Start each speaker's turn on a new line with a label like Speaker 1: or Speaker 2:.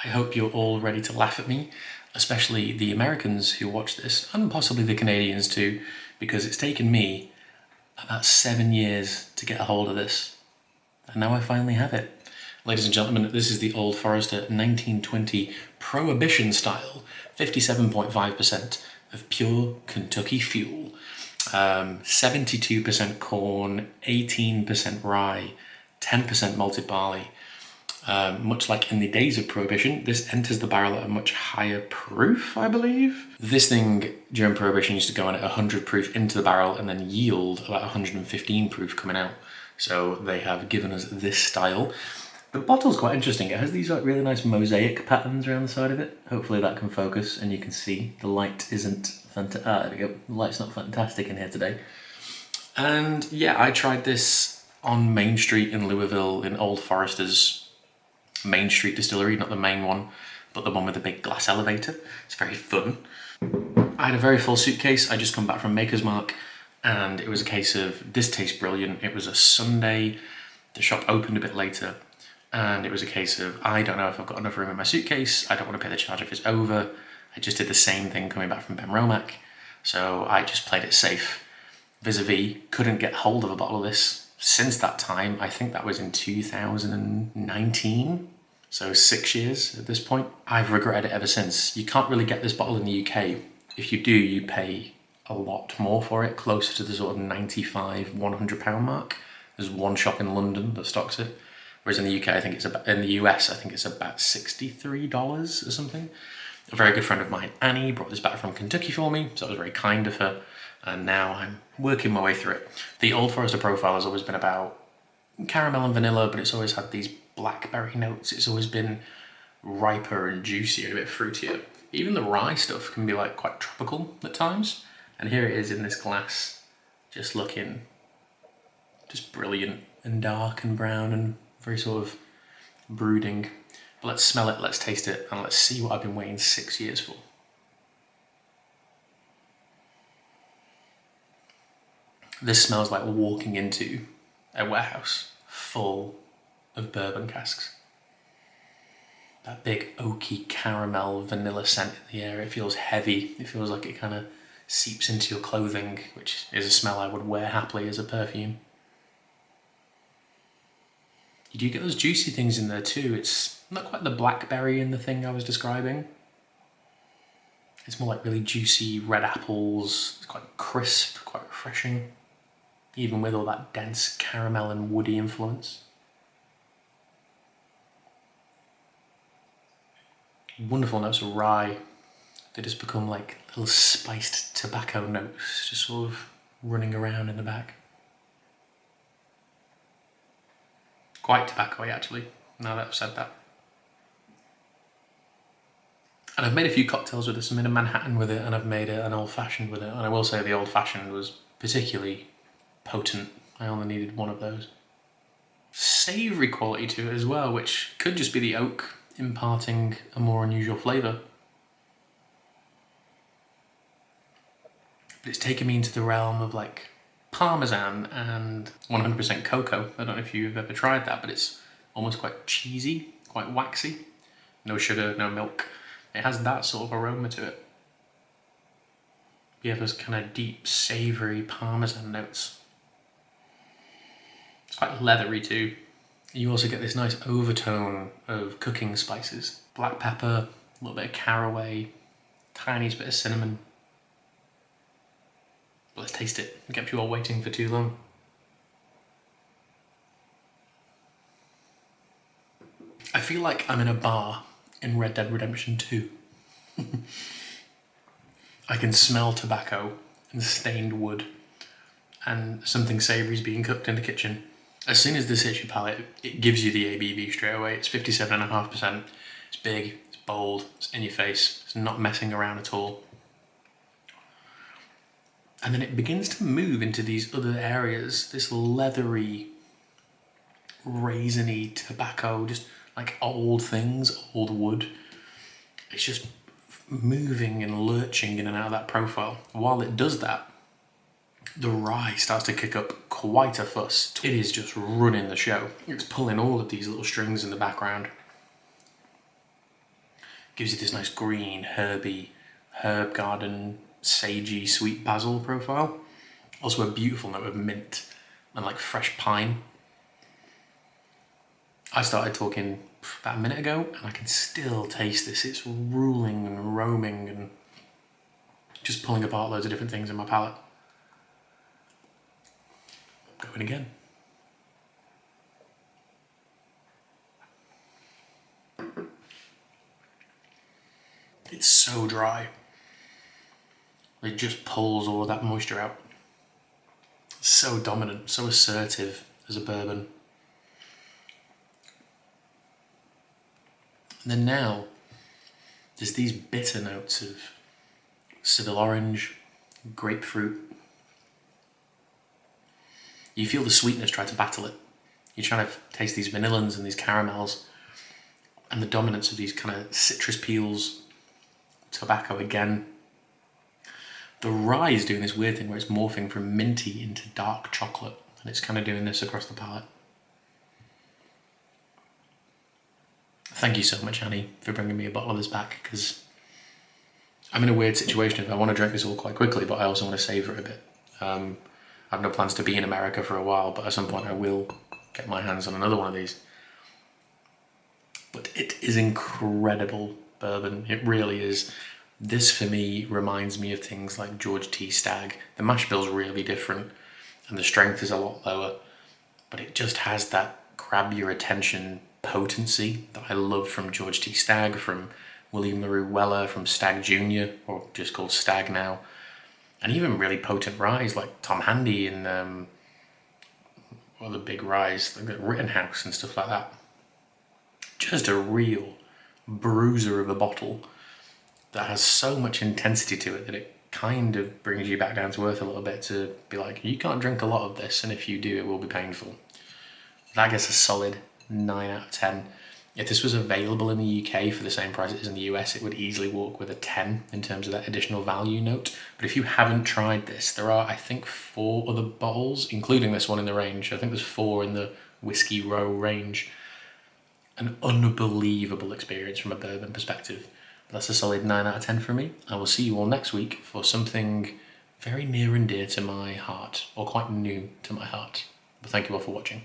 Speaker 1: I hope you're all ready to laugh at me, especially the Americans who watch this, and possibly the Canadians too, because it's taken me about 7 years to get a hold of this. And now I finally have it. Ladies and gentlemen, this is the Old Forester 1920 Prohibition Style, 57.5% of pure Kentucky fuel. 72% corn, 18% rye, 10% malted barley. Much like in the days of Prohibition, this enters the barrel at a much higher proof, I believe. This thing during Prohibition used to go in at 100 proof into the barrel and then yield about 115 proof coming out. So they have given us this style. The bottle's quite interesting. It has these like really nice mosaic patterns around the side of it. Hopefully that can focus and you can see the light isn't fantastic. There we go. The light's not fantastic in here today. And yeah, I tried this on Main Street in Louisville in Old Forester's Main Street distillery, not the main one, but the one with the big glass elevator. It's very fun. I had a very full suitcase. I just come back from Maker's Mark and it was a case of this tastes brilliant. It was a Sunday. The shop opened a bit later. And it was a case of, I don't know if I've got enough room in my suitcase. I don't want to pay the charge if it's over. I just did the same thing coming back from Ben Romack. So I just played it safe. Vis-a-vis, couldn't get hold of a bottle of this since that time. I think that was in 2019. So 6 years at this point. I've regretted it ever since. You can't really get this bottle in the UK. If you do, you pay a lot more for it, closer to the sort of 95, £100 mark. There's one shop in London that stocks it. Whereas in the UK, I think it's about, in the US, I think it's about $63 or something. A very good friend of mine, Annie, brought this back from Kentucky for me, so it was very kind of her. And now I'm working my way through it. The Old Forester profile has always been about caramel and vanilla, but it's always had these blackberry notes. It's always been riper and juicier, a bit fruitier. Even the rye stuff can be like quite tropical at times. And here it is in this glass, just looking just brilliant and dark and brown and very sort of brooding. But let's smell it, let's taste it, and let's see what I've been waiting 6 years for. This smells like walking into a warehouse full of bourbon casks. That big oaky caramel vanilla scent in the air. It feels heavy. It feels like it kind of seeps into your clothing, which is a smell I would wear happily as a perfume. You do get those juicy things in there too. It's not quite the blackberry in the thing I was describing. It's more like really juicy red apples. It's quite crisp, quite refreshing, even with all that dense caramel and woody influence. Wonderful notes of rye. They just become like little spiced tobacco notes, just sort of running around in the back. Quite tobacco-y actually, now that I've said that. And I've made a few cocktails with this. I made a Manhattan with it and I've made an old-fashioned with it. And I will say the old-fashioned was particularly potent. I only needed one of those. Savoury quality to it as well, which could just be the oak imparting a more unusual flavour. But it's taken me into the realm of like Parmesan and 100% cocoa. I don't know if you've ever tried that, but it's almost quite cheesy, quite waxy. No sugar, no milk. It has that sort of aroma to it. You have those kind of deep, savoury Parmesan notes. It's quite leathery too. You also get this nice overtone of cooking spices. Black pepper, a little bit of caraway, tiniest bit of cinnamon. But let's taste it. I kept you all waiting for too long. I feel like I'm in a bar in Red Dead Redemption 2. I can smell tobacco and stained wood and something savoury is being cooked in the kitchen. As soon as this hits your palate, it gives you the ABV straight away. It's 57.5%. It's big, it's bold, it's in your face. It's not messing around at all. And then it begins to move into these other areas, this leathery, raisiny tobacco, just like old things, old wood. It's just moving and lurching in and out of that profile. While it does that, the rye starts to kick up quite a fuss. It is just running the show. It's pulling all of these little strings in the background. Gives you this nice green, herby, herb garden, sagey, sweet basil profile. Also a beautiful note of mint and like fresh pine. I started talking about a minute ago and I can still taste this. It's ruling and roaming and just pulling apart loads of different things in my palate. Going again. It's so dry. It just pulls all of that moisture out. So dominant, so assertive as a bourbon. And then now, there's these bitter notes of Seville orange, grapefruit. You feel the sweetness try to battle it. You're trying to taste these vanillins and these caramels, and the dominance of these kind of citrus peels, tobacco again. The rye is doing this weird thing where it's morphing from minty into dark chocolate, and it's kind of doing this across the palate. Thank you so much, Annie, for bringing me a bottle of this back, because I'm in a weird situation. I want to drink this all quite quickly, but I also want to savour it a bit. I have no plans to be in America for a while, but at some point I will get my hands on another one of these. But it is incredible bourbon. It really is. This for me reminds me of things like George T. Stagg. The mash bill's really different and the strength is a lot lower, but it just has that grab your attention potency that I love from George T. Stagg, from William LaRue Weller, from Stagg Jr., or just called Stagg now, and even really potent ryes like Tom Handy and the big ryes like Rittenhouse and stuff like that. Just a real bruiser of a bottle that has so much intensity to it that it kind of brings you back down to earth a little bit to be like, you can't drink a lot of this, and if you do, it will be painful. That gets a solid 9 out of 10. If this was available in the UK for the same price it is in the US, it would easily walk with a 10 in terms of that additional value note. But if you haven't tried this, there are, I think, 4 other bottles, including this one in the range. I think there's 4 in the Whisky Row range. An unbelievable experience from a bourbon perspective. That's a solid 9 out of 10 for me. I will see you all next week for something very near and dear to my heart, or quite new to my heart. But thank you all for watching.